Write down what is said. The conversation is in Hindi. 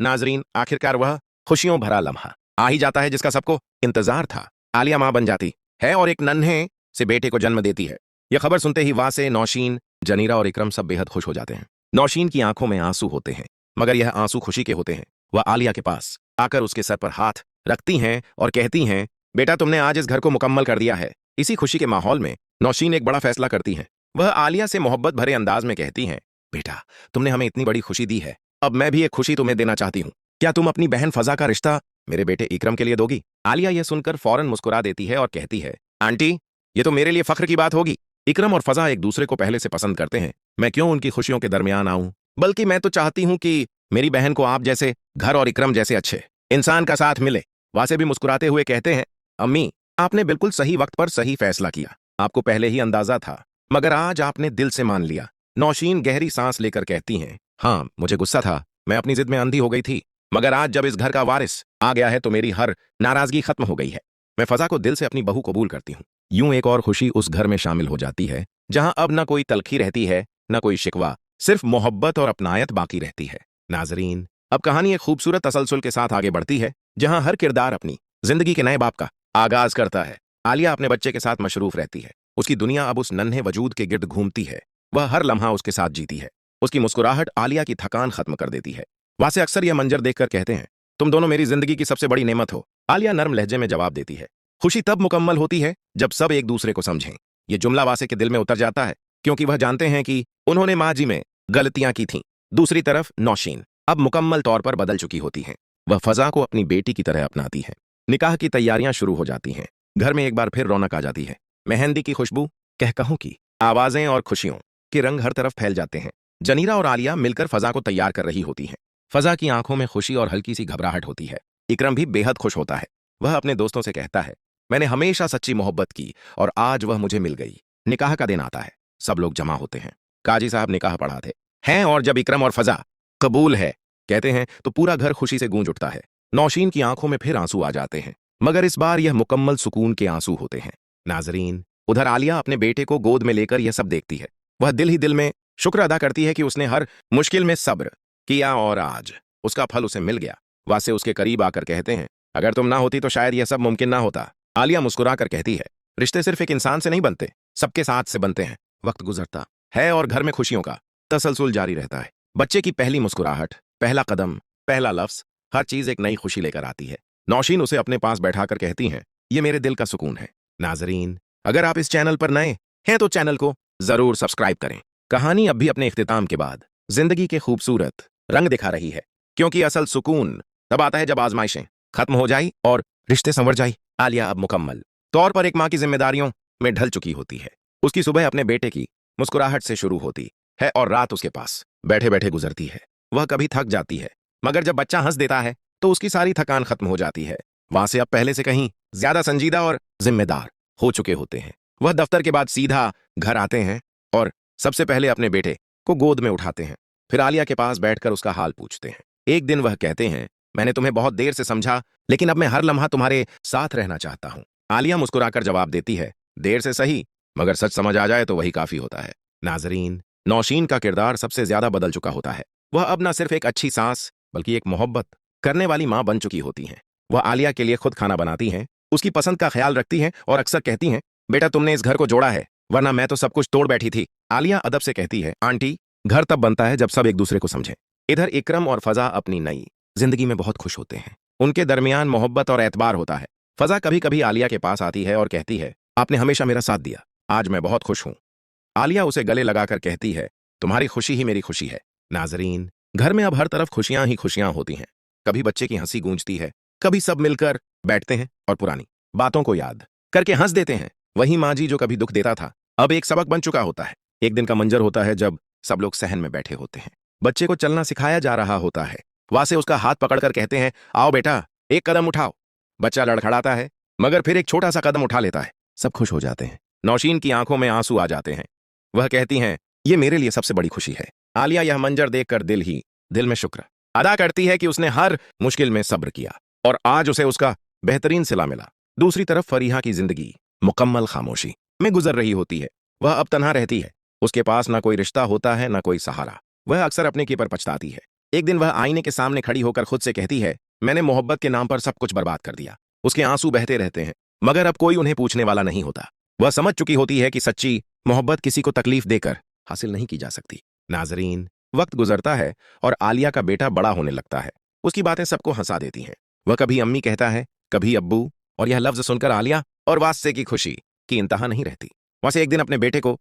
नाजरीन, आखिरकार वह खुशियों भरा लम्हा आ ही जाता है जिसका सबको इंतजार था। आलिया मां बन जाती है और एक नन्हे से बेटे को जन्म देती है। यह खबर सुनते ही वासे, नौशीन, जनीरा और इकरम सब बेहद खुश हो जाते हैं। नौशीन की आंखों में आंसू होते हैं, मगर यह आंसू खुशी के होते हैं। वह आलिया के पास आकर उसके सर पर हाथ रखती हैं और कहती हैं, बेटा तुमने आज इस घर को मुकम्मल कर दिया है। इसी खुशी के माहौल में नौशीन एक बड़ा फैसला करती हैं। वह आलिया से मोहब्बत भरे अंदाज में कहती हैं, बेटा तुमने हमें इतनी बड़ी खुशी दी है, अब मैं भी एक खुशी तुम्हें देना चाहती हूँ। क्या तुम अपनी बहन फजा का रिश्ता मेरे बेटे इकरम के लिए दोगी? आलिया यह सुनकर फौरन मुस्कुरा देती है और कहती है, आंटी ये तो मेरे लिए फख्र की बात होगी। इकरम और फजा एक दूसरे को पहले से पसंद करते हैं, मैं क्यों उनकी खुशियों के दरमियान आऊं? बल्कि मैं तो चाहती हूं कि मेरी बहन को आप जैसे घर और इकरम जैसे अच्छे इंसान का साथ मिले। वासे भी मुस्कुराते हुए कहते हैं, अम्मी आपने बिल्कुल सही वक्त पर सही फैसला किया। आपको पहले ही अंदाजा था, मगर आज आपने दिल से मान लिया। नौशीन गहरी सांस लेकर कहती हैं, हाँ मुझे गुस्सा था, मैं अपनी जिद में अंधी हो गई थी, मगर आज जब इस घर का वारिस आ गया है तो मेरी हर नाराजगी खत्म हो गई है। मैं फजा को दिल से अपनी बहू कबूल करती हूँ। यूं एक और खुशी उस घर में शामिल हो जाती है जहां अब न कोई तलखी रहती है, न कोई शिकवा, सिर्फ मोहब्बत और अपनायत बाकी रहती है। नाजरीन, अब कहानी एक खूबसूरत तसलसल के साथ आगे बढ़ती है जहां हर किरदार अपनी जिंदगी के नए बाप का आगाज करता है। आलिया अपने बच्चे के साथ मशरूफ रहती है। उसकी दुनिया अब उस नन्हे वजूद के गिर्द घूमती है। वह हर लम्हा उसके साथ जीती है। उसकी मुस्कुराहट आलिया की थकान खत्म कर देती है। वासे अक्सर यह मंजर देखकर कहते हैं, तुम दोनों मेरी जिंदगी की सबसे बड़ी नेमत हो। आलिया नर्म लहजे में जवाब देती है, खुशी तब मुकम्मल होती है जब सब एक दूसरे को समझें। यह जुमला वासे के दिल में उतर जाता है, क्योंकि वह जानते हैं कि उन्होंने माजी में गलतियां की थीं। दूसरी तरफ नौशीन अब मुकम्मल तौर पर बदल चुकी होती हैं। वह फजा को अपनी बेटी की तरह अपनाती है। निकाह की तैयारियां शुरू हो जाती हैं। घर में एक बार फिर रौनक आ जाती है। मेहंदी की खुशबू, कहकहों की आवाजें और खुशियों के रंग हर तरफ फैल जाते हैं। जनीरा और आलिया मिलकर फजा को तैयार कर रही होती हैं। फजा की आंखों में खुशी और हल्की सी घबराहट होती है। इकरम भी बेहद खुश होता है। वह अपने दोस्तों से कहता है, मैंने हमेशा सच्ची मोहब्बत की और आज वह मुझे मिल गई। निकाह का दिन आता है। सब लोग जमा होते हैं। काजी साहब निकाह पढ़ाते हैं और जब इकरम और फजा कबूल है कहते हैं तो पूरा घर खुशी से गूंज उठता है। नौशीन की आंखों में फिर आंसू आ जाते हैं, मगर इस बार यह मुकम्मल सुकून के आंसू होते हैं। नाजरीन, उधर आलिया अपने बेटे को गोद में लेकर यह सब देखती है। वह दिल ही दिल में शुक्र अदा करती है कि उसने हर मुश्किल में सब्र किया और आज उसका फल उसे मिल गया। वासे उसके करीब आकर कहते हैं, अगर तुम ना होती तो शायद यह सब मुमकिन ना होता। आलिया मुस्कुराकर कहती है, रिश्ते सिर्फ एक इंसान से नहीं बनते, सबके साथ से बनते हैं। वक्त गुजरता है और घर में खुशियों का तसलसल जारी रहता है। बच्चे की पहली मुस्कुराहट, पहला कदम, पहला लफ्ज, हर चीज एक नई खुशी लेकर आती है। नौशीन उसे अपने पास बैठाकर कहती हैं, ये मेरे दिल का सुकून है। नाजरीन, अगर आप इस चैनल पर नए हैं तो चैनल को जरूर सब्सक्राइब करें। कहानी अब भी अपने इख्तिताम के बाद जिंदगी के खूबसूरत रंग दिखा रही है, क्योंकि असल सुकून तब आता है जब आजमाइशें खत्म हो जाई और रिश्ते संवर जाई। आलिया अब मुकम्मल तौर पर एक माँ की जिम्मेदारियों में ढल चुकी होती है। उसकी सुबह अपने बेटे की मुस्कुराहट से शुरू होती है और रात उसके पास बैठे बैठे गुजरती है। वह कभी थक जाती है, मगर जब बच्चा हंस देता है तो उसकी सारी थकान खत्म हो जाती है। वहां से अब पहले से कहीं ज्यादा संजीदा और जिम्मेदार हो चुके होते हैं। वह दफ्तर के बाद सीधा घर आते हैं और सबसे पहले अपने बेटे को गोद में उठाते हैं। फिर आलिया के पास बैठकर उसका हाल पूछते हैं। एक दिन वह कहते हैं, मैंने तुम्हें बहुत देर से समझा, लेकिन अब मैं हर लम्हा तुम्हारे साथ रहना चाहता हूं। आलिया मुस्कुराकर जवाब देती है, देर से सही, मगर सच समझ आ जाए तो वही काफी होता है। नाजरीन, नौशीन का किरदार सबसे ज्यादा बदल चुका होता है। वह अब न सिर्फ एक अच्छी सांस बल्कि एक मोहब्बत करने वाली मां बन चुकी होती हैं। वह आलिया के लिए खुद खाना बनाती हैं, उसकी पसंद का ख्याल रखती हैं और अक्सर कहती हैं, बेटा तुमने इस घर को जोड़ा है, वरना मैं तो सब कुछ तोड़ बैठी थी। आलिया अदब से कहती है, आंटी घर तब बनता है जब सब एक दूसरे को समझें। इधर इकरम और फजा अपनी नई जिंदगी में बहुत खुश होते हैं। उनके दरमियान मोहब्बत और एतबार होता है। फजा कभी कभी आलिया के पास आती है और कहती है, आपने हमेशा मेरा साथ दिया, आज मैं बहुत खुश हूं। आलिया उसे गले लगाकर कहती है, तुम्हारी खुशी ही मेरी खुशी है। नाजरीन, घर में अब हर तरफ खुशियां ही खुशियां होती हैं। कभी बच्चे की हंसी गूंजती है, कभी सब मिलकर बैठते हैं और पुरानी बातों को याद करके हंस देते हैं। वही माजी जो कभी दुख देता था अब एक सबक बन चुका होता है। एक दिन का मंजर होता है जब सब लोग सहन में बैठे होते हैं। बच्चे को चलना सिखाया जा रहा होता है। वासे उसका हाथ पकड़कर कहते हैं, आओ बेटा एक कदम उठाओ। बच्चा लड़खड़ाता है, मगर फिर एक छोटा सा कदम उठा लेता है। सब खुश हो जाते हैं। नौशीन की आंखों में आंसू आ जाते हैं। वह कहती हैं, ये मेरे लिए सबसे बड़ी खुशी है। आलिया यह मंजर देखकर दिल में शुक्र अदा करती है कि उसने हर मुश्किल में सब्र किया और आज उसे उसका बेहतरीन सिला मिला। दूसरी तरफ फरीहा की जिंदगी मुकम्मल खामोशी में गुजर रही होती है। वह अब तन्हा रहती है। उसके पास ना कोई रिश्ता होता है, ना कोई सहारा। वह अक्सर अपने की पर पछताती है। एक दिन वह आईने के सामने खड़ी होकर खुद से कहती है, मैंने मोहब्बत के नाम पर सब कुछ बर्बाद कर दिया। उसके आंसू बहते रहते हैं, मगर अब कोई उन्हें पूछने वाला नहीं होता। वह समझ चुकी होती है कि सच्ची मोहब्बत किसी को तकलीफ देकर हासिल नहीं की जा सकती। नाजरीन, वक्त गुजरता है और आलिया का बेटा बड़ा होने लगता है। उसकी बातें सबको हंसा देती हैं। वह कभी अम्मी कहता है, कभी अब्बू, और यह लफ्ज सुनकर आलिया और वास्ते की खुशी की इंतहा नहीं रहती। वैसे एक दिन अपने बेटे को